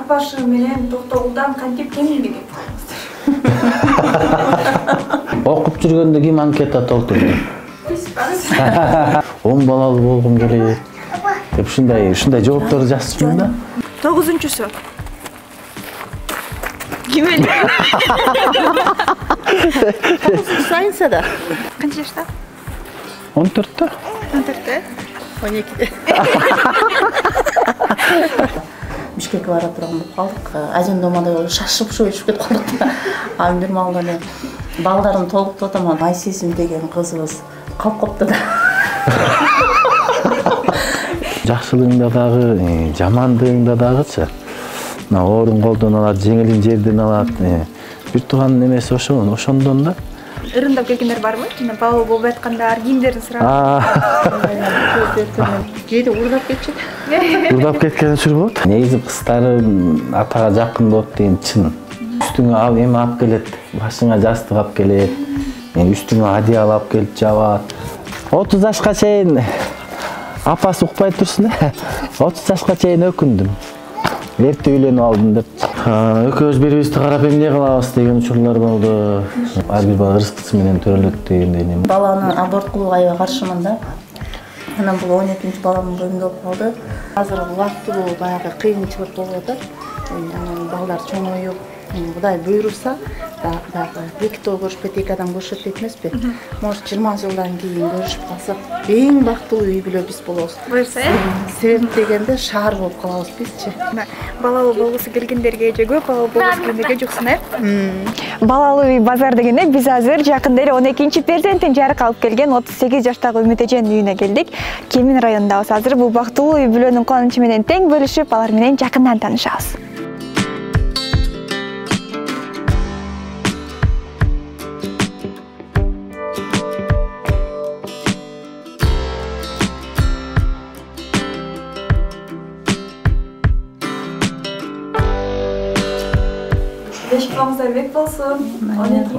Ат башы менен Токтогулдан кантип кеминдиги? Окуп жүргөндө ким анкета толтурду? Биз барыз. 10 балалуу болгум келет деп ушундай жооптор жазып жүрмүн да. 9-су. Ким эле? Сайынсада. Канча жашта? 14-тө. 14-тө? 12-де. Бишкекке бара турган болуп калдык. Ажендомада шашып шоюшуп кетип калдык да. Анын бир маалда эле балдарым толуктуп атам, Айсесим деген кызыбыз калып калыптыр да. Жакшылыгында дагы, жамандыгында дагычы. Оорун колдон алат, жеңилин жерден алат. Бир тууган немеси ошондон да. Ырындап келгендер барбы? Жана балалуу болуп аткандар кийимдерин сурап. Кээде урдап кетчү. Урдап кеткен учур болот. Негизи кыздары атага жакын болот деген чын. Үстүңө эме алып келет, башыңа жастык алып келет. Үстүңө одеяло алып келип жабат. 30 жашка чейин апасы укпай турсун. 30 жашка чейин өкүндүм. Эрте үйлөнүп алдым деп. Экөөбүз бири-бирибизди карап эмне кылабыз деген учурлар болду. Ар бир бала ырыскысы менен төрөлөт дегендей. Баланы аборт кылууга аябай каршымын да. Анан бул 12-нчи баламдын көйүндө болуп калды. Азыр убактылуу баягы кыйынчылык болуп атат. Анан балдар чоңоюп, Кудай буйруса, дагы 2 тоо көрүшпөйт, 2 адам көрүшөт дейт эмеспи? Может 20 жылдан кийин көрүшүп калсак, эң бактылуу үй бүлө биз болобуз. Буйруса, Себеп дегенде шаар болуп калабыз бизчи. балалуу болгусу келгендерге же көп балалуу болгусу келгендерге жуксун, Балалуу үй базар дегенде биз азыр жакында эле 12-чи перзентин жарыкка алып келген 38 жаштагы Үмүтөжөн үйүнө келдик. Кемин районундабыз. Азыр бул бактылуу үй бүлөнүн кубанычы менен тең бөлүшүп, алар менен жакындан таанышабыз. Балаңыздар бек болсун.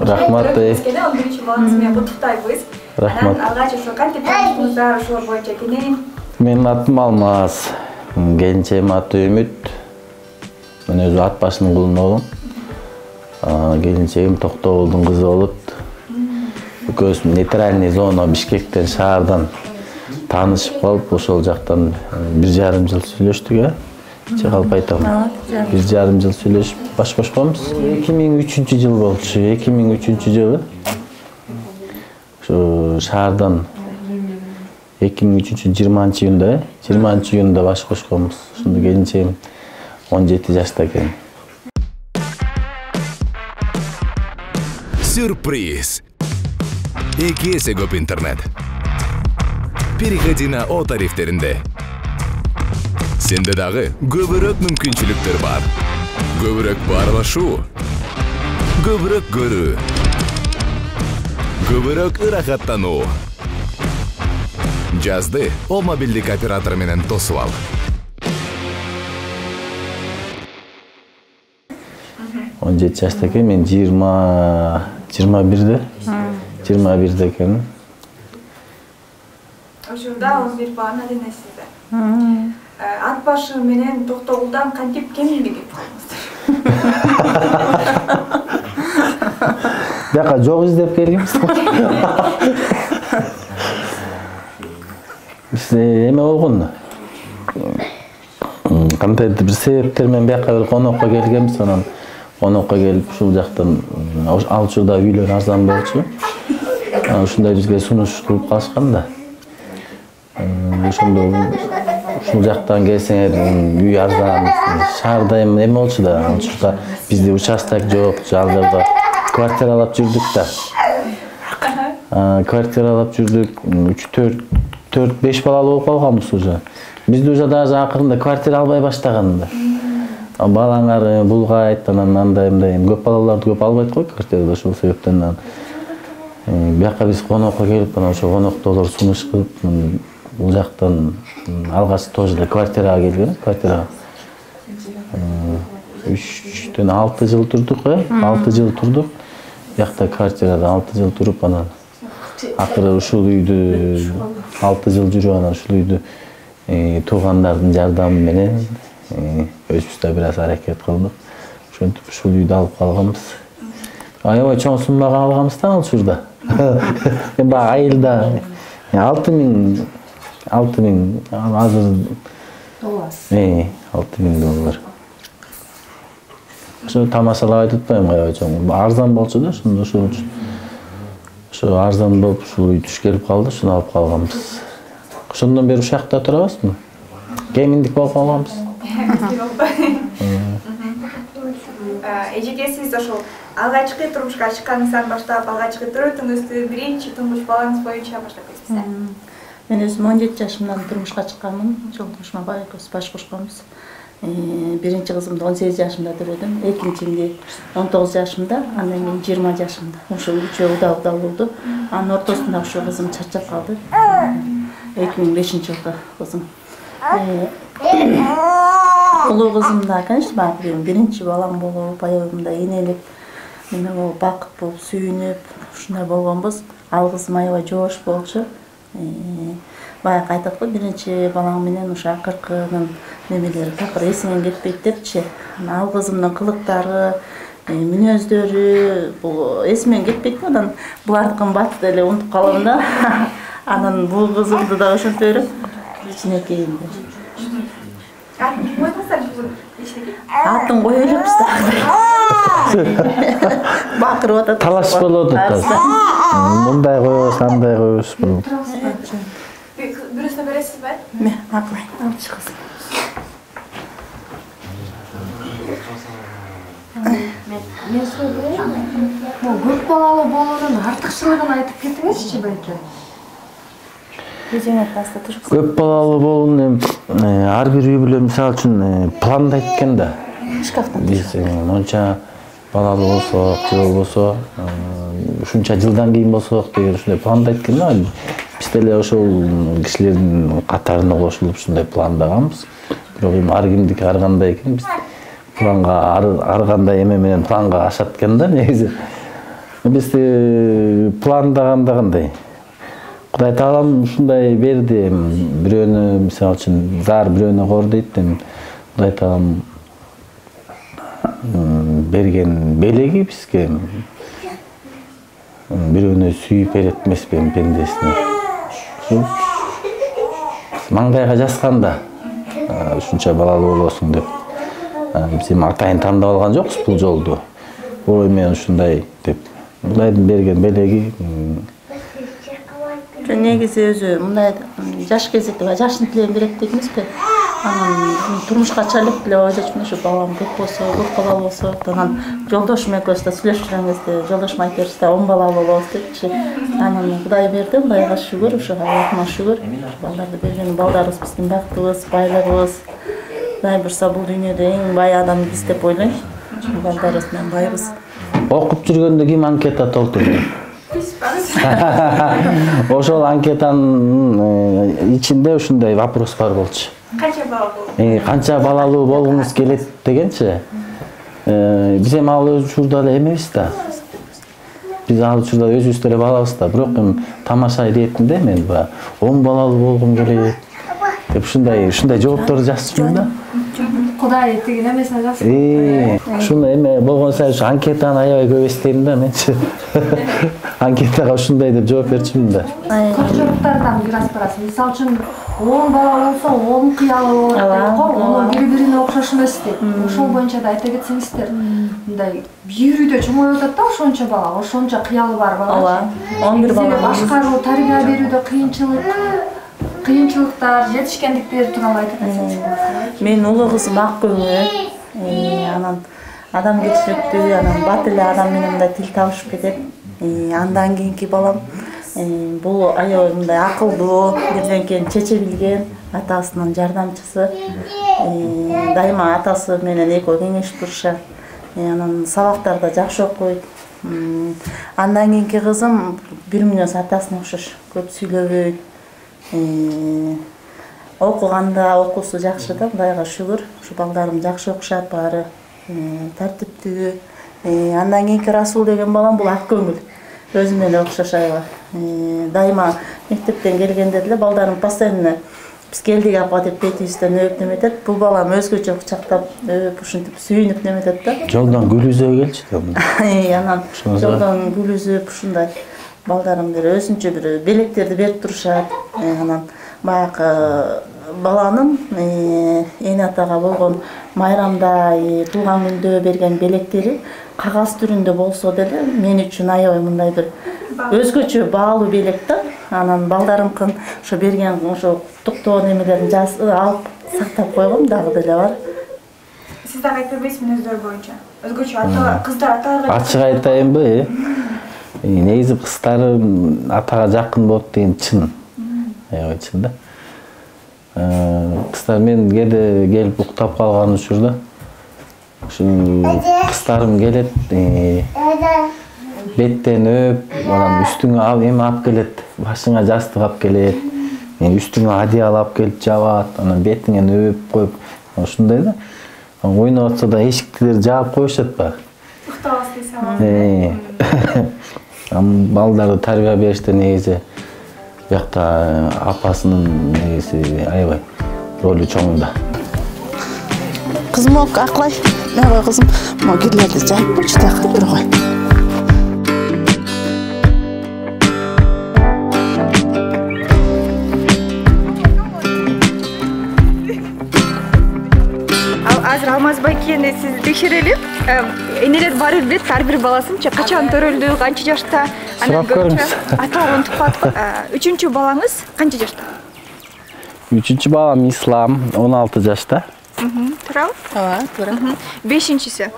Рахмат. 11-чи балаңыз менен куттуктайбыз. Рахмат. Алгач ошо кантип таанышыңыздар, ошолор боюнча кенен. Менин атым Алмаз. Келинчегимин аты Үмүт. Мен өзү ат башынын кулунун оğlum. Келинчегим Токтогулдун кызы болот. Экөөбүз нейтральный зона Бишкектен, шаардан таанышып калып, ошол жактан 1,5 жыл сүйлөштүк, Чыгалып айтам. 1,5 жыл сүйлөшүп баш кошконбуз. 2003 жыл болчу. 2003 жылы ошо шаардан 2003 20-июнда, 20-июнда баш кошконбуз. Ошондо келинчегим 17 жашта экен. Сюрприз. 2 эсе көп интернет. Переходи на О тарифтеринде. Сенде дагы көбүрөөк мүмкүнчүлүктөр бар. Көбүрөөк баарлашуу, көбүрөөк көрүү, көбүрөөк ырахаттануу. Жазды О мобилдик оператор менен тосуп ал. Он 17 жашта экен, мен 21-де экенмин. Ошондо 11 баланын аденесизде. Ат башы менен Токтогулдан кантип кеминдиги? Бияка жок издеп келгенбиз. Биз эме болгон. Кантайдыр бир себептер менен бияка бир конокко келгенбиз, анан конокко келип ушул жактан ал учурда үйлөр арзан болчу. Ушундай бизге сунуш кылып калышкан да. Ошондо ушул жактан келсеңер үй арзан, шаарда эме болчу да, ал учурда бизде участок жок, ал жерде квартиралап жүрдүк да. Квартиралап жүрдүк, 3-4-5 балалуу болуп калганбыз уже. Бизде уже даже акырында квартира албай баштаган да. Балаңар булгайт, анан андай көп балаларды көп албайт го квартирада, ошол себептен. Бияка биз конокко келип, анан ошо коноктолор сунуш кылып, бул жактан алгач тоже да квартирага келген, квартирага. 3-төн 6 жыл турдук, 6 жыл турдук. Биякта квартирада 6 жыл туруп, анан акыры ушул үйдү 6 жыл жүрүп, анан ушул үйдү туугандардын жардамы менен Өзүбүз да бир аз аракет кылдык. Ошентип ушул үйдү алып калганбыз. Аябай чоң суммага алганбыз да учурда. Эми баягы айылда 6000 азыр $6,000. $6,000. Ошо тамашалап айтпайм аябай чоң. Арзан болчу да, ошондо ошол үчүн. Ошо арзан болуп ушул үй түш келип калды, ушуну алып калганбыз. Ошондон бери ушакта турабызбы? Кеминдик болуп калганбыз. Эжеке сиз ошол алгачкы турмушка чыкканыңыздан баштап, алгачкы төрөтүңүздү биринчи турмуш балаңыз боюнча баштап кетсиз. Мен өзүм 17 жашымдан турмушка чыкканмын. Жолдошума экөөбүз баш кошконбуз. Биринчи кызымды 18 жашымда төрөдүм, экинчимди 19 жашымда, андан кийин 20 жашымда. Ошо үчөө уда болду. Анын ортосунда ошо кызым чачап калды. 2005-жылкы кызым. Улуу кызым да, конечно, биринчи балам болуп, аябымда энелик, эме болуп, бакыт болуп, сүйүнүп, ушундай болгонбуз. Ал кызым аябай жоош болчу. Баягы айтат го, биринчи балаң менен ушу акыркынын немелери такыр эсиңен кетпейт депчи. Ал кызымдын кылыктары, мүнөздөрү бул эсимен кетпейт го, анан булардыкын бат эле унутуп калам да. Анан бул кызымды да ошентип берип, кичинекейинде. Атын кое элепиз да. Бакырып атат. Талаш болуп атат. Мындай коебуз, андай коебуз. Бирөөсүнө бересизби? Мен акылайм, алып чыгасың. Мен сөйлейм. Бул көп балалуу болуунун артыкчылыгын айтып кетиңизчи белки. Көп балалуу болуун ар бир үй бүлө мисалы үчүн пландайт экен да. Биз монча балалуу болсок, же болбосо ушунча жылдан кийин болсок деген ушундай пландайт экен да. Биз деле ошол кишилердин катарына кошулуп ушундай пландаганбыз. Бирок эми ар кимдики ар кандай экен. Биз планга ар кандай эме менен планга ашат экен да негизи. Биз пландаганда кандай? Кудай таалам ушундай берди. Бирөөнү мисалы үчүн зар бирөөнү кор дейт. Кудай таалам берген белеги бизге бирөөнү сүйүп берет эмеспи пендесине. Маңдайга жазганда ушунча балалуу болосуң деп. Биз эми атайын тандап алган жокпуз бул жолду. Ой мен ушундай деп. Кудайдын берген белеги. Негизи өзү мындай жаш кезекте жаштын тилегин берет дейт эмеспи? Анан турмушка чалып деле ойлочумун, ушу балам көп болсо, көп балалуу болсо, анан жолдошум экөөбүз да сүйлөшүп жүргөн кезде жолдошум айтып берчү да 10 балалуу болобуз депчи. Анан Кудай берди, Кудайга шүгүр, ушу Аллахыма шүгүр. Балдарды берген балдарыбыз биздин бактыбыз, байлыгыбыз. Кудай бурса бул дүйнөдө эң бай адам биз деп ойлойм. Балдарыбыз менен байбыз. Окуп жүргөндө ким анкета толтурду? Ошол анкетанын ичинде ушундай вопрос бар болчу. Канча балалуу? Канча балалуу болгуңуз келет дегенчи. Биз эми ал учурда эле эмебиз да. Биз ал учурда өзүбүз деле балабыз да. Бирок эми тамаша иретинде мен 10 балалуу болгум келет деп ушундай жоопторду жазчумун да. Кудай тиги немесине жазып. Ушуну эме болгон сайын ушу анкетаны аябай көп эстейм да менчи. Анкетага ушундай деп жооп берчүмүн да. Көпчүлүктөрдөн бир аз барасың. Мисалы үчүн 10 бала болсо 10 кыялы болот. Ол бири-бирине окшош эмес дейт. Ошол боюнча да айта кетсеңиздер. Мындай бир үйдө чоңоюп атат да ошончо бала, ошончо кыялы бар бала. 11 бала башкаруу, тарбия берүүдө кыйынчылыктар, жетишкендиктер тууралуу айтып кетсеңиз. Мен улуу кызым ак көңүл, анан адамгерчиликтүү, анан бат эле адам менен мындай тил табышып кетет. Андан кийинки балам бул аябай мындай акылдуу, бирден кийин чече билген, атасынын жардамчысы. Дайыма атасы менен экөө кеңешип турушат. Анан сабактарда жакшы окуйт. Андан кийинки кызым бир мүнөз атасына окшош, көп сүйлөбөйт. Окуганда окуусу жакшы да, Кудайга шүгүр. Ушу балдарым жакшы окушат баары, тартиптүү. Андан кийинки Расул деген балам бул ак көңүл. Өзүмө эле окшош аябай. Дайыма мектептен келгенде деле балдарым постоянно Биз келдик апа деп бетибизден өп неметет. Бул балам өзгөчө кучактап өп ушинтип сүйүнүп неметет да. Жолдон гүл үзөп келчү да. Анан жолдон гүл үзүп ушундай балдарым бир өзүнчө бир белектерди берип турушат. Анан баягы баланын эне атага болгон майрамда, туулган күндө берген белектери кагаз түрүндө болсо деле мен үчүн аябай мындай бир өзгөчө баалуу белек да. Анан балдарымкын ошо берген ошо куттуктоо немелерин алып сактап койгом дагы деле бар. Сиз дагы айта бербейсизби өздөрү боюнча? Өзгөчө ата кыздар атага Ачык айтайынбы? Негизи кыздарым атага жакын болот деген чын. Аябай чын да. Кыздар мен кээде келип уктап калган учурда ушу кыздарым келет, беттен өп, анан үстүңө эме алып келет, башыңа жастык алып келет, үстүңө одеяло алып келип жабат, анан бетиңен өп коюп, ушундай да. Ойноп атса да эшиктерди жаап коюшат баягы. уктабас дейсиз. Балдарды тарбия бериште негизи бuyakta apasının negisi aябай rolü чоң да. Kızım ok aklay. Ne var kızım? Mo güllerdi cayıp uçtu akıl bir koy. Азыр Алмазбай кийини сиз текшерели. Энелер баары билет, ар бир баласынча качан төрөлдү, канча жашта? Сурап көрүңүз. Ата онтуп калат. Үчүнчү балаңыз канча жашта? Üçüncü balam İslam, 16 yaşta. Туурабы? Ооба, туура. Бешинчиси?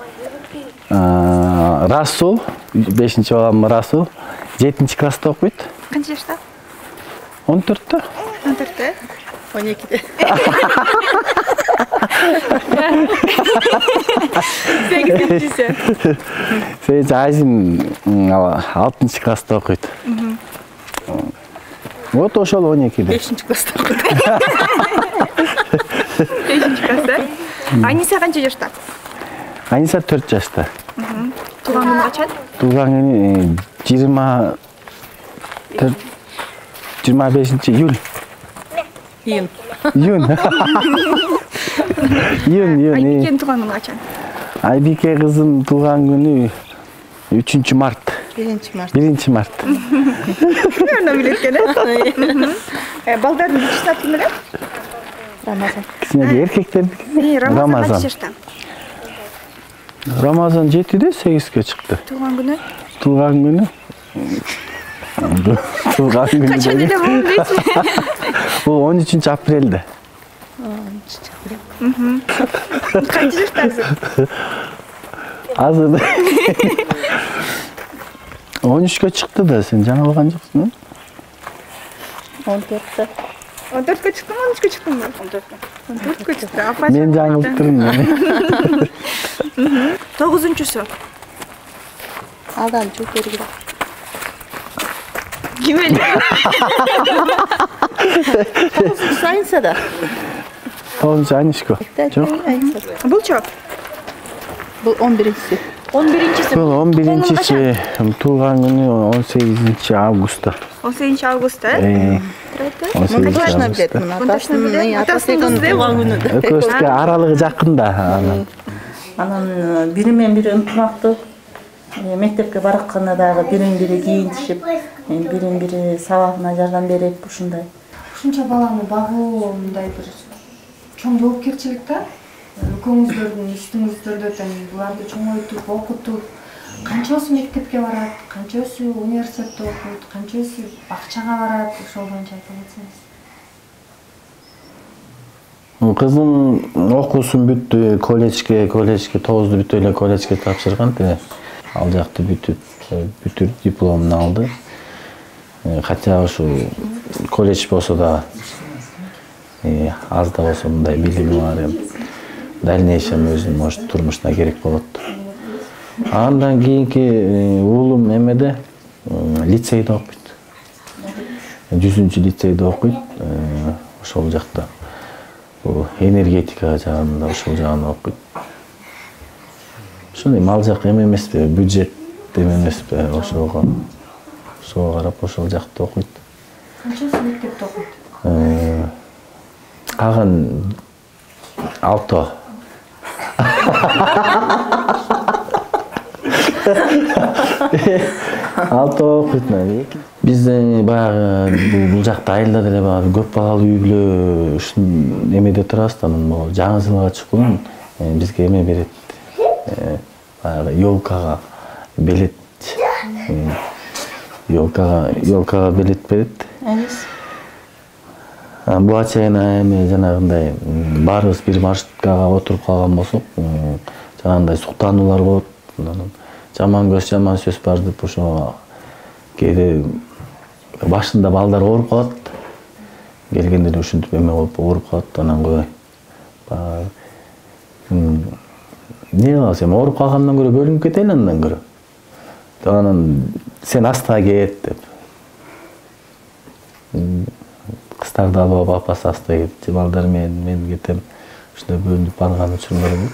Rasul, 5. balam Rasul, 7. klasta okuyut. Канча жашта? 14'te. 14-те? 12'de. 8-нчиси. Seyirci Azim 6. klasta okuyut. Вот ошол 12'de. 5. klasta okudu. 5-нчи класста. Аниса канча жашта? Anisa 4 yaşta. Туулган күнү качан? Tuğlan günü 25. Yul. İyiyim. Yun. Yun. Айбикенин туулган күнү качан? Aybike kızın tuğlan günü 3. Mart. 1. Mart. 1. Mart. Примерно билет экен. Балдардын бүчүсү аты эмне? Ramazan. İkisine de erkekler. Рамазан канча жашта? Ramazan 7'de 8'e çıktı. Туулган күнү? Tuğlan günü. Tuğlan günü. Качан эле болду дейсизби? Bu 13. April'de. Канча жаштасыз? Hazır. 13'e çıktı da sen can algan yoksun. 14'te. 14-кө чыктым, 13-кө чыктымбы? 14-кө чыкты. Апа. Men жаңылып тұрмын. 9-нчусу. Алдан çok берген. Ким эле? Sayınsa da. 9. Anişko. Çok. Булчу? Bu 11'incisi. 11-нчиси. Bu 11. Tuğlan günü 18. Ağustos'ta. 18 августта, 18 Точно Ağustos'ta. білет. Атасының Атасының кызы деп. туған күні. Öközlükte aralığı жақында. Анан бири менен бири ынтымактуу мектепке баратканда дагы бирин бири кийинтишип, бирин бири сабагына жардам берип ушундай. Ушунча баланы багуу мындай бир чоң жоопкерчилик да. Экөөңүздөрдүн үстүңүздөрдө тең буларды чоңойтуп, окутуп, канчасы мектепке барат, канчасы университетте окуйт, канчасы бакчага барат, ошол боюнча айта кетсеңиз. Kızım okusun büttü, kolleçke 9'du büttü öyle kolleçke tapşırgan da alacaktı bütün diplomunu aldı. Hatta şu kolleç olsa da az da olsa bunday bilimi var. Дальнейшем өзүнүн может турмушуна керек болот. Андан кийинки уулум эмеде лицейде окуйт. 100 лицейде окуйт. Ошол жакта. Бул энергетика жагында ошол жагын окуйт. Ошондой мал жак эмеспи, бюджет эмеспи, ошого карап ошол жакта окуйт. Канчасы мектепте окуйт? Калган алто. Алто окуйт. Биз баягы бул жакта айылда деле баягы көп балалуу үй бүлө ушун эмеде турабыз да, анан жаңы жылга чыккан бизге эме берет. Баягы ёлкага билет. Ёлкага билет берет. Буга чейин эми жанагындай баарыбыз бир маршруткага отуруп калган болсок, жанагындай суктануулар болот. Жаман көз, жаман сөз бар деп ошо кээде башында балдар ооруп калат. Келгенде эле ушинтип эме болуп ооруп калат, анан кой. Не кылабыз эми, ооруп калгандан көрө бөлүнүп кетели андан көрө. Анан сен астыга кет деп. Кыздарды алып апасы астыга кетти, балдар мен кетем. Ушундай бөлүнүп барган учурлар болот.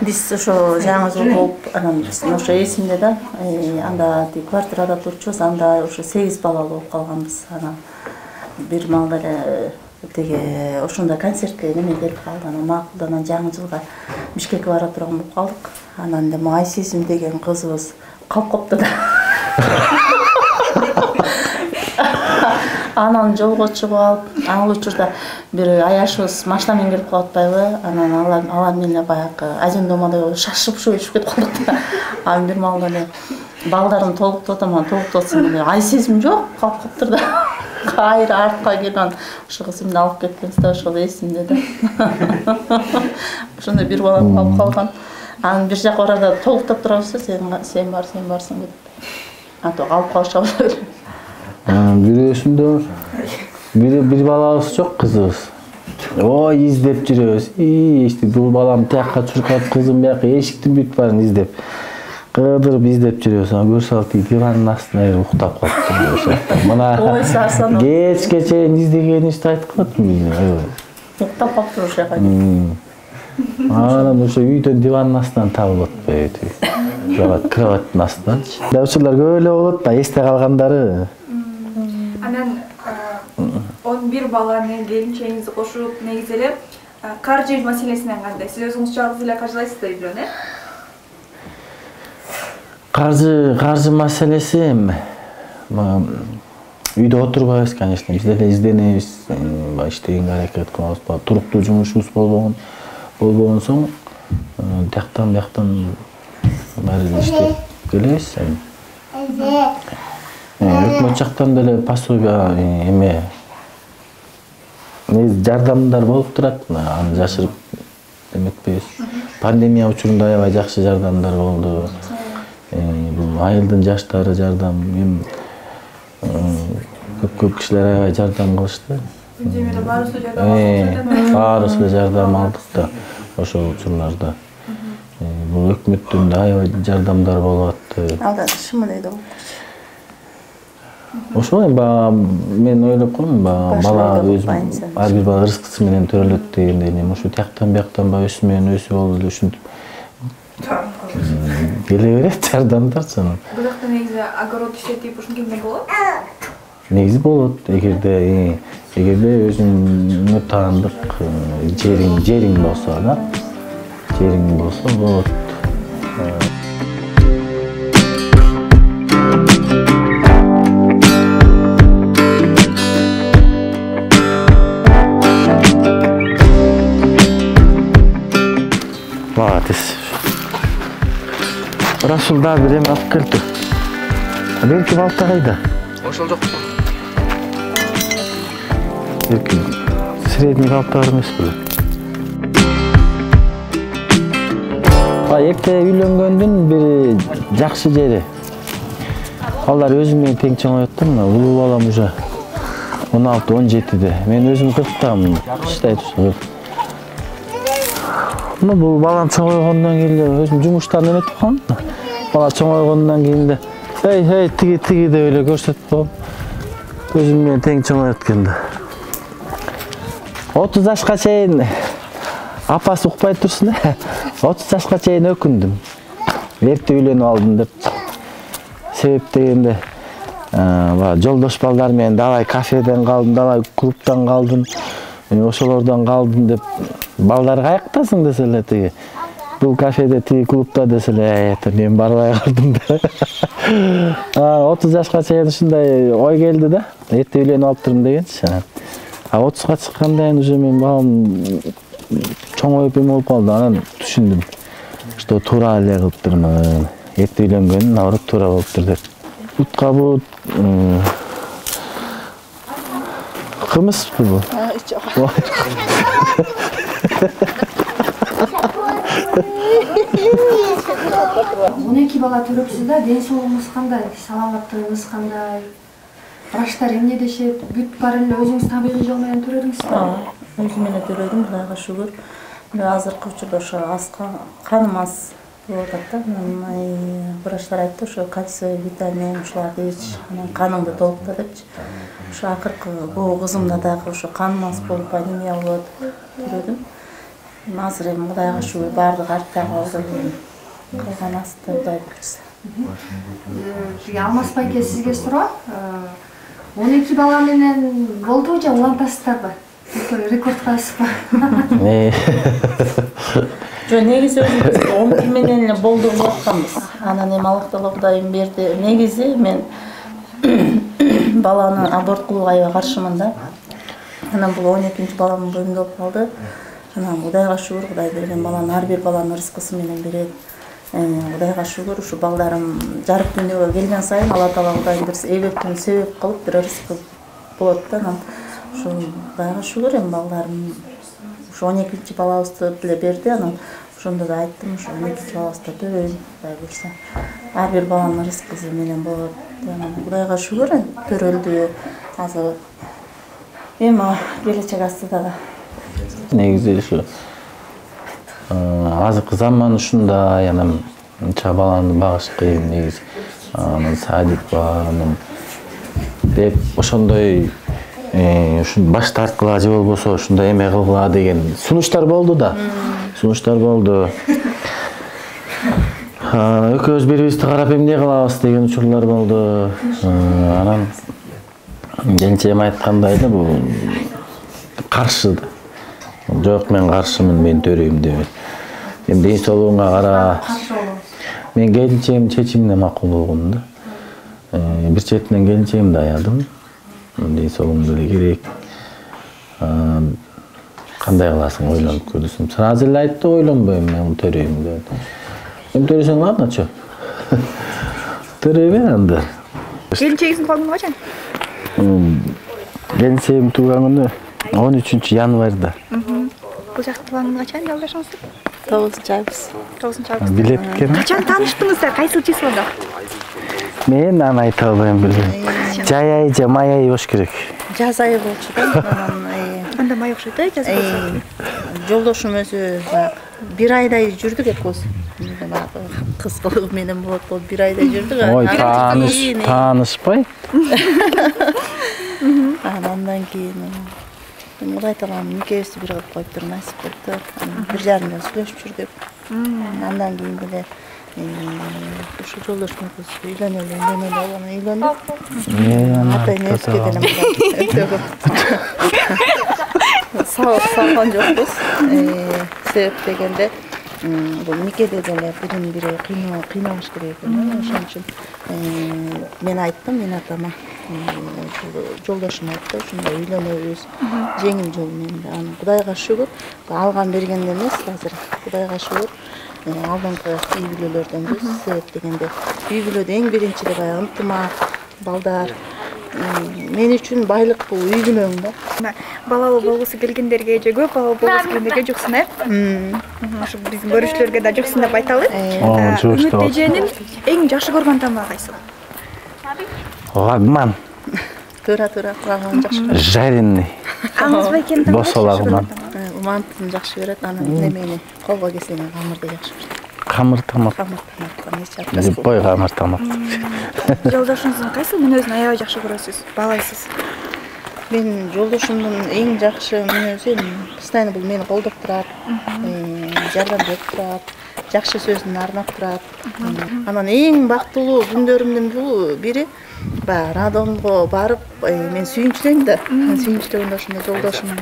Биз ошо жаңы жыл болуп, анан ошо эсимде да, анда квартирада турчубуз, анда ошо 8 балалуу болуп калганбыз. Анан бир маалда эле теге ошондо концертке неме келип калды. Анан макулданан жаңы жылга Бишкекке бара турган болуп калдык. Анан эми Айсезим деген кызыбыз калып калыптыр да. Анан жолго чыгып алып, ал учурда бир аяшыбыз машинамен келип калып атпайбы? Анан алар менен баягы азин домада шашып шөйүшүп кетип калдык да. Анан бир маалда эле балдарым толуктуп атам, анан толуктуп атсам эле Айсезим жок, калып калыптыр да. Кайра артка келип анан ошо кызымды алып кеткенбиз да, ошол эсимде да. Ошондой бир бала калып калган. Анан бир жак арада толуктап турабыз да, сен барсың деп. Ато калып калышабыз. Бирөөсүндө бир балабыз жок, кызыбыз. Ой, издеп жүрөбүз. Эшти бул балам тияка чуркап, кызым бияка эшиктин бүт барын издеп. Кыдырып издеп жүрөбүз. Анан көрсө алып дивандын астына уктап калыптыр. Мына кечке чейин издегенибизди айтып калат. Уктап калыптыр ошо жака. Анан ошо үйдөн дивандын астынан табылып атпайбы? Кроваттын астынан. Учурлар көп эле болот да, эсте калгандары. Анан 11 баланы келинчегиңизди кошуп, негизи эле каржы маселесинен кандай? Сиз өзүңүз жалгыз эле каржылайсыз да үйлөнү? Каржы маселеси үйдө отурбайбыз, конечно. Биз деле изденебиз, иштегенге аракет кылабыз. Туруктуу жумушубуз болбогон соң, тияктан бияктан баары иштеп келебиз. Өкмөт жактан деле пособие эме жардамдар болуп турат, аны жашырып эметпейбиз. Пандемия учурунда аябай жакшы жардамдар болду. Бул айылдын жаштары жардам, көп кишилер аябай жардам кылышты. Демек баарыбыз жардам алдык. Баарыбыз жардам алдык да ошол учурларда. Бул өкмөттүн да аябай жардамдар болуп атты. Алда ШМД болуп. Ошо мен ойлоп койм, бала өзү ар бир бала ырыскысы менен төрөлөт дегендей, эми ошо тияктан бияктан өсү менен өсүп болду ушинтип келе берет жардамдар жана. Бул жакта негизи огород иштетип ушинтип болот? Негизи болот, эгерде өзүңө таандык жериң болсо да. Жериң болсо болот. Расул да бир эме алып келди. Берки балта кайда? Ошол жок. Берки средний балта эмес беле. Экте үйлөнгөндүн бир жакшы жери. Алар өзүм менен тең чоңойот да, мына улуу балам уже 16-17де. Мен өзүм 40тамын. Иштейт ушул. Бул балам чоңойгондон кийин өзүм жумуштан эметип калдым. Бала чоңойгондон кийин эле эй тиги деп эле көрсөтүп коем. Өзүм менен тең чоңойот экенди. 30 жашка чейин апасы укпай турсун. 30 жашка чейин өкүндүм. Эрте үйлөнүп алдым деп. Себеп дегенде жолдош балдар менен далай кафеден калдым, далай клубтан калдым. ошолордон калдым деп балдар каяктасың десе эле тиги бул кафеде тиги клубда десе эле мен барбай калдым да. 30 жашка чейин ушундай ой келди да. Эрте үйлөнүп алыптырмын дегенчи. 30га чыккандан уже мен балам чоңоюп эме болуп калды. Анан түшүндүм. Что туура эле кылыптырмын. Эрте үйлөнгөнүм наоборот туура болуптур деп. Бутка бу кымызбы бу? 12 бала төрөпсүз да, ден соолугуңуз кандай, саламаттыгыңыз кандай? Врачтар эмне дешет? Бүт бар эле өзүңүз табигый жол менен төрөдүңүзбү? Өзүм эле төрөдүм, Кудайга шүгүр. Азыркы учурда ошо каным аз болуп атат да. Врачтар айтты, ошо кальций, витамин ушуларды ич, каныңды толукта депчи. Ошо акыркы бул кызымда дагы ошо каным аз болуп анемия болот төрөдүм. Азыр эми Кудайга шүгүр баардыгы артта калды. Калган асты Кудай билсе. Алмаз байке сизге суроо. 12 бала менен болдубу же улантасыздарбы? Рекорд кыласызбы? Жок, негизи өзүбүз 12 менен эле болдуруп атканбыз. Анан эми Аллах Таала Кудайым берди. Негизи мен баланы аборт кылууга аябай каршымын да. Анан бул 12-чи баламдын боюнда болуп калды. Анан Кудайга шүгүр, Кудай берген баланы ар бир баланын рызкысы менен берет. Кудайга шүгүр, ушу балдарым жарык дүйнөгө келген сайын Алла Таала Кудайым бир себептен себеп кылып бир рызкы болот да. Анан ушу Кудайга шүгүр, эми балдарым ушу 12-чи балабызды деле берди. Анан ошондо да айттым, ушу 12-чи балабызды төрөйүн, Кудай берсе. Ар бир баланын рызкысы менен болот. Анан Кудайга шүгүр, төрөлдү. Азыр эми келечек астыда. Негизи ушу азыркы заман ушундай, анан анча баланы багыш кыйын негизи. Анан садик бар, анан деп ошондой ушун баш тарткыла же болбосо ушундай эме кылгыла деген сунуштар болду да. Сунуштар болду. Экөөбүз бири-бирибизди карап эмне кылабыз деген учурлар болду. Анан келинчегим айткандай эле бул каршы. Жок, мен каршымын, мен төрөйм деп. Эми ден соолугуңа кара. Мен келинчегимдин чечимине макул болгом да. Бир четинен келинчегимди аядым. Ден соолугум деле керек. Кандай кыласың, ойлонуп көрсөм. Сразу эле айтты, ойлонбойм, мен төрөйм деп. Эми төрөсөң ладно, чо? Төрөй бер анда. Келинчегиңиздин тууган күнү качан? Келинчегим тууган күнү 13 январда. Бул жакты тууган күнү качан жалгашыңыздар? 9-август. 9-август. Билет экен. Качан тааныштыңыздар? Кайсыл числода? Мен аны айта албайм билем. Жай ай же май ай болуш керек. Жаз айы болчу да. Анда май окшойт да, жаз болсо. Жолдошум өзү бир айдай жүрдүк экөөбүз. Кыз кылыгы менен болот болуп бир айдай жүрдүк. Ой, таанышпай. Андан кийин Кудай Таалам экөөбүздү бир кылып коюптур, насип болуптур. 1,5 жыл сүйлөшүп жүрдүк. Андан кийин деле ушу жолдошум үйлөнөлү үйлөндүк. Ата-эне өскө деле өтө көп. Салган жокпуз. Себеп дегенде бул никеде деле бирин-бири кыйнабыш керек экен. Ошон үчүн мен айттым, мен атама жолдошум айтты, ушундай үйлөнөбүз, жеңил жол менен. Анан Кудайга шүгүр, алган бергенде эмес, азыр Кудайга шүгүр, алдыңкы үй бүлөлөрдөнбүз. Себеп дегенде үй бүлөдө эң биринчи баягы ынтымак, балдар. Мен үчүн байлык бул үй бүлөң да. Балалуу болгусу келгендерге же көп балалуу болгусу келгендерге жоксун, Ошо биздин көрүүчүлөргө да жоксун деп айталы. Үмүт эженин эң жакшы көргөн тамагы кайсы? Лагман. Тура кураган жакшы көрөт. Жареный. Алмаз байкенин тамагы? Босолагман. Умантын жакшы көрөт, анан немени колго кесилген камырды жакшы көрөт. Камыр тамак. Любой камыр тамак. Жолдошуңуздун кайсы мүнөзүн аябай жакшы көрөсүз, баалайсыз? Мен жолдошумдун эң жакшы мүнөзү постоянно бул мени колдоп турат, жардам берип турат, жакшы сөзүн арнап турат. Анан эң бактылуу күндөрүмдүн бул бири баягы роддомго барып мен сүйүнчүдөйм да. Сүйүнчүдөгөндө ошондо жолдошум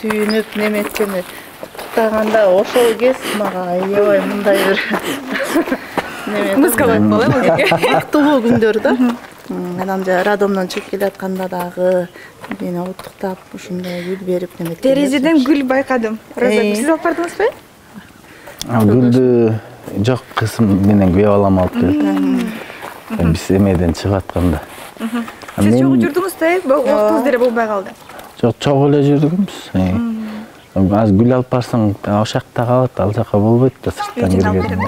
сүйүнүп неметчени туктаганда ошол кез мага аябай мындай бир музыка коюп калам бул жерге. бактылуу күндөр да. Анан роддомдон чыгып келатканда дагы мени уттуктап ушундай гүл берип неметкен. Терезеден гүл байкадым. Роза, сиз алып бардыңызбы? Гүлдү жок, кызым менен күйөө балам алып келди. Биз эмеден чыгып атканда. Сиз чогуу жүрдүңүз да, убактыңыз деле болбой калды. Жок, чогуу эле жүрдүкбүз. Аз гүл алып барсаң, ошол жакта калат, ал жака болбойт да, сырттан кирген.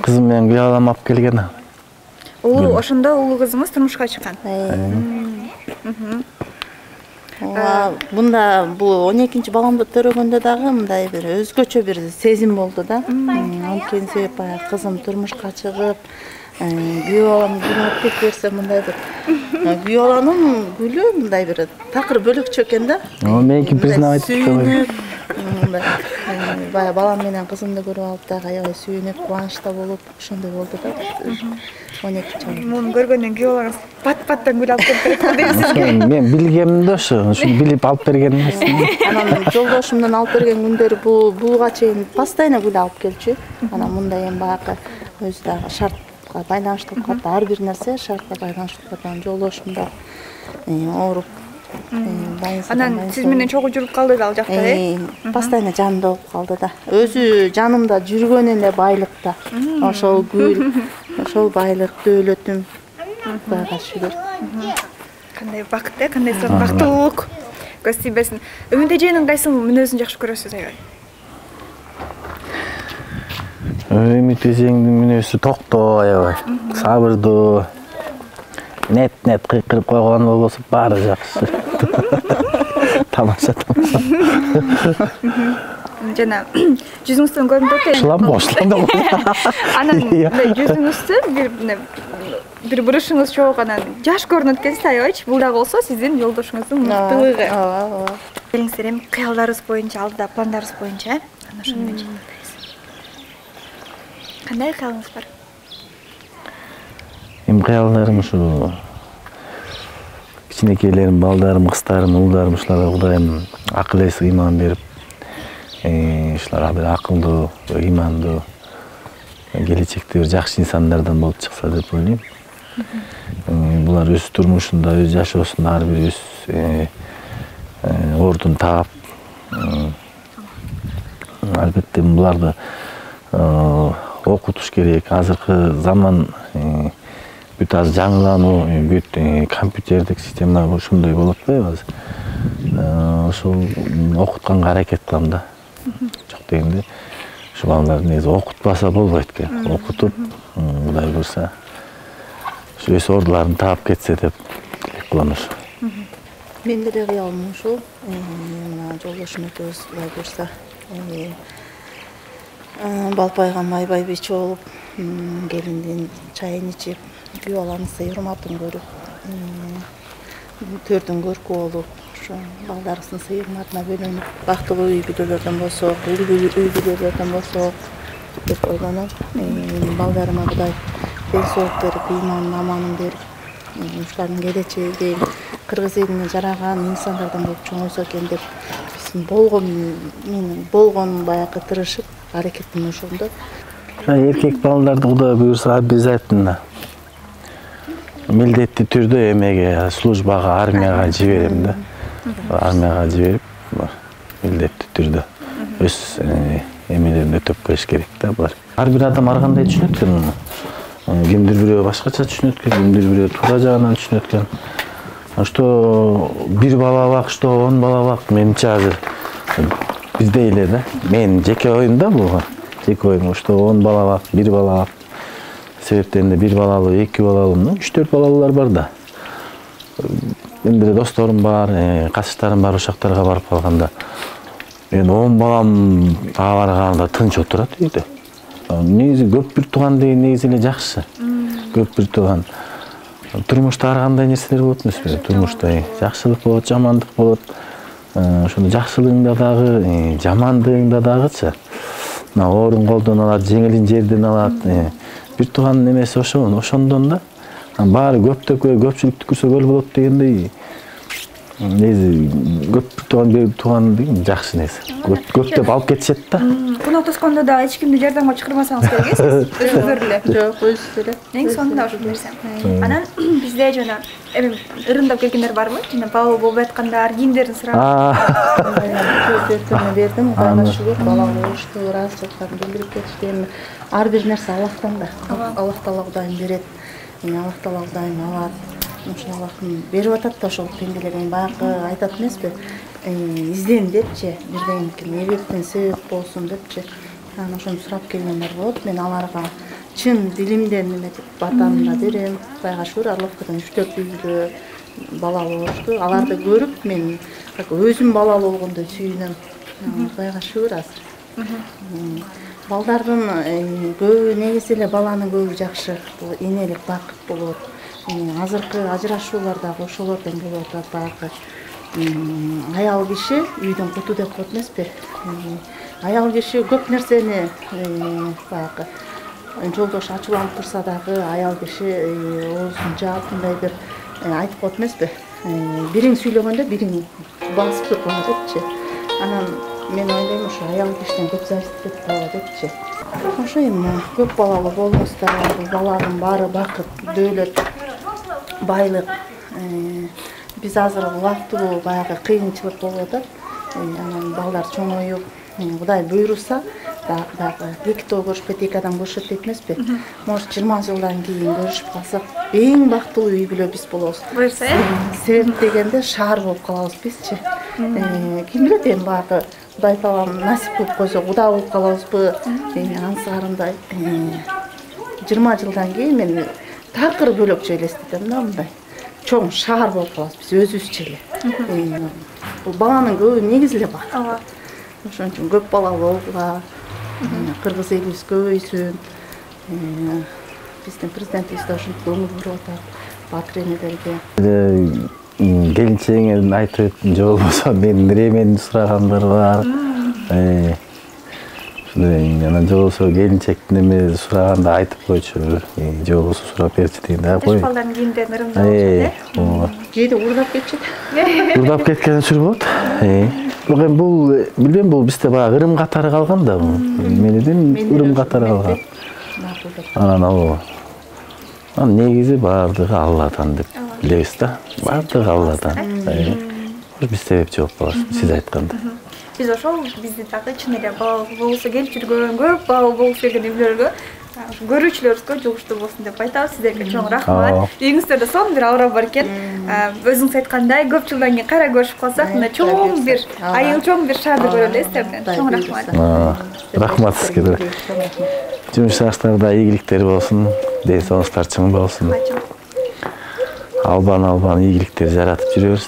Кызым менен күйөө балам алып келген. Улуу, ошондо улуу кызыңыз турмушка чыккан. Мында бул 12-чи баламды төрөгөндө дагы мындай бир өзгөчө бир сезим болду да. Анткени себеп баягы кызым турмушка чыгып, күйөө балам гүл алып келип берсе мындай бир күйөө баланын гүлү мындай бир такыр бөлөкчө экен да. Меники признавать этпей. Баягы балам менен кызымды көрүп алып дагы аябай сүйүнүп, кубанычта болуп, ошондой болду да. 12 жаш. Муну көргөндөн күйөө балаңыз пат-паттан гүл алып келип берет дейсизби? Мен билгемин да ошо билип алып берген эмес. Анан жолдошумдун алып берген күндөрү буга чейин постоянно гүл алып келчү. Анан мындай эми баягы өзү дагы шартка байланыштуу болуп калды. Ар бир нерсе шартка байланыштуу болуп калды. Жолдошум да ооруп. Анан сиз менен чогуу жүрүп калды да ал жакта, постоянно жанымда болуп калды да. Өзү жанымда жүргөн эле байлык да. Ошол гүл, ошол байлык, дөөлөтүм. Кудайга шүгүр. Кандай бакыт, кандай бактылуулук. Көз тийбесин. Өмүндө эженин кайсы мүнөзүн жакшы көрөсүз аябай? Өмүт эжеңдин мүнөзү токтоо аябай, сабырдуу. Нет кыйкырып койгон болбосо баары жакшы. Тамаша. Жана жүзүңүздөн көрүнүп атат. Шылам. Анан жүзүңүздө бир бурушуңуз чогуу анан жаш көрүнөт экенсиз аябайчы. Бул дагы болсо сиздин жолдошуңуздун мыктылыгы. Келиңиздер эми кыялдарыбыз боюнча, алдыда пландарыбыз боюнча, анан ошону менен жыйынтайбыз. Кандай кыялыңыз бар? Эми кыялдарым ушу кичинекейлерим, балдарым, кыздарым, уулдарым ушуларга Кудайым акыл эс ыйман берип, ушулар бир акылдуу, ыймандуу, келечекте бир жакшы инсандардан болуп чыкса деп ойлойм. Булар өз турмушунда, өз жашоосунда ар бир өз ордун таап, албетте буларды окутуш керек. Азыркы заман бүт азыр жаңылануу, бүт компьютердик система ушундай болуп атпайбы азыр. Ошол окутканга аракет кылам да. Жок дегенде, ушу балдарды негизи окутпаса болбойт экен. Окутуп, Кудай буйрса, ушу өз ордуларын таап кетсе деп тилек кылам ошо. Мен деле кыялым ушул. Мына жолдошум экөөбүз Кудай буйрса, балпайга майбай бичи болуп, келиндин чайын ичип, күйөө баламыздын урматын көрүп, төрдүн көркү болуп, ошо балдарыбыздын сый урматына бөлөнүп, бактылуу үй бүлөлөрдөн болсок, үй бүлөлөрдөн болсок деп ойлоном. Балдарыма Кудай ден соолук берип, ыйманын аманын берип, ушулардын келечеги кыргыз элине жараган инсандардан болуп чоңойсо экен деп, менин болгон баягы тырышып аракетим ошондо. Эркек балдарды Кудай буйрса обязательно милдеттүү түрдө эмеге, службага, армияга жиберем да. Армияга жиберип, милдеттүү түрдө өз эмелерин өтөп коюш керек да булар. Ар бир адам ар кандай түшүнөт экен муну. Кимдир бирөө башкача түшүнөт экен, кимдир бирөө туура жагынан түшүнөт экен. Что бир бала бак, что 10 бала бак, менимче азыр бизде эле да. Мен жеке оюм да бул. Жеке оюм, что 10 бала бак, 1 бала бак. Себептен де 1 балалуу, 2 балалуу, 3-4 балалуулар бар да. Мен деле досторум бар, катыштарым бар, ошактарга барып калганда. Мен 10 балам барганда тынч отурат үйдө. Негизи көп бир тууган деген негизи эле жакшы. Көп бир тууган. Турмушта ар кандай нерселер болот эмеспи? Турмушта жакшылык болот, жамандык болот. Ошондо жакшылыгыңда дагы, жамандыгыңда дагычы. Оорун колдон алат, жеңилин жерден алат. Бир тууган немеси ошондон да. Баары көптүккө, көпчүлүктү көрсө көл болот дегендей. негизи көп тууган деген жакшы нерсе. Көптөп алып кетишет да. Кунак тоскондо да эч кимди жардамга чакырбасаңыз керек эсиз. Өзүңүздөр эле. Жок, өзүбүз эле. Эң соңунда ошол нерсе. Анан бизде жана эми ырымдап келгендер барбы? Жана бала болбой аткандар, кийимдерин сурап. Көзөтмө бердим, Кудайга шүгүр, бала болушту, ыраазычылыктарын билдирип кетишти. Эми ар бир нерсе Аллахтан да. Аллах Таала Кудайым берет. Аллах Таала Кудайым алат. Ошо Аллахым берип атат да ошол пенделерге баягы айтат эмеспи? Изден депчи, бирден эбектен себеп болсун депчи. Анан ошону сурап келгендер болот. Мен аларга чын дилимден эме деп батамды берем. Кудайга шүгүр, Аллахтан 3-4 үй бала болушту. Аларды көрүп мен өзүм бала болгондой сүйүнөм. Кудайга шүгүр азыр. Балдардын көбү негизи эле баланын көбү жакшы. Бул энелик бакыт болот. Азыркы ажырашуулар дагы ошолордон болуп атат. Баягы аял киши үйдүн куту деп коет эмеспи? Аял киши көп нерсени баягы жолдош ачууланып турса дагы аял киши оозун жаап мындай бир айтып коет эмеспи? Бириң сүйлөгөндө бириң басып турган депчи. Анан мен ойлойм ошо аял кишиден көп зависит этип калат депчи. Ошо эми көп балалуу болмоста баланын баары бакыт, дөөлөт, байлык. Биз азыр убактылуу баягы кыйынчылык болуп атат. Анан балдар чоңоюп, Кудай буйруса, дагы эки көрүшпөйт, эки адам көрүшөт дейт эмеспи? Может 20 жылдан кийин көрүшүп калсак, эң бактылуу үй бүлө биз болобуз. Буйрса, Себеп дегенде шаар болуп калабыз бизчи. Ким билет эми баягы Кудай Таалам насип кылып койсо, Куда болуп калабызбы? Ансыгарындай 20 жылдан кийин мен такыр бөлөкчө элестетем да мындай. Чоң шаар болуп калабыз биз өзүбүзчө эле. Бул баланын көбү негизи эле бар. ооба. Ошон үчүн көп балалуу болгула, кыргыз элибиз көбөйсүн. Биздин президентибиз да ушинтип көңүл буруп атат. Батыр энелерге. Келинчегиңердин айтып өттүн же болбосо менин ремени сурагандар бар. Анан же болбосо келинчектин эме сураганда айтып койчу. Же болбосо сурап берчи дегенде кой. Балдардын кийимдерин ырымдап Ооба. Кээде уурдап кетчү. Урдап кеткен учур болот. Бирок эми бул билбейм, бул бизде баягы ырым катары калган да бул. Менин ырым катары калган. Анан ооба. Анан негизи баардыгы Алладан деп билебиз да. Баардыгы Алладан. Биз себепчи болуп калабыз, сиз айткандай. Биз ошол бизди дагы чын эле бала болсо келип жүргөн, көп бала болуп келген үйлөргө көрүүчүлөрүбүзгө жугуштуу болсун деп айтабыз. Сиздерге чоң рахмат. Үйүңүздөрдө сонун бир аура бар экен. Өзүңүз айткандай, көп жылдан кийин кайра көрүшүп калсак, мына чоң бир айыл, чоң бир шаарды көрөлү сиздерден. Чоң рахмат. Рахмат сизге. Жумушыңыздарда ийгиликтер болсун, ден соолугуңуздар чың болсун. Албан ийгиликтер жаратып жүрөбүз.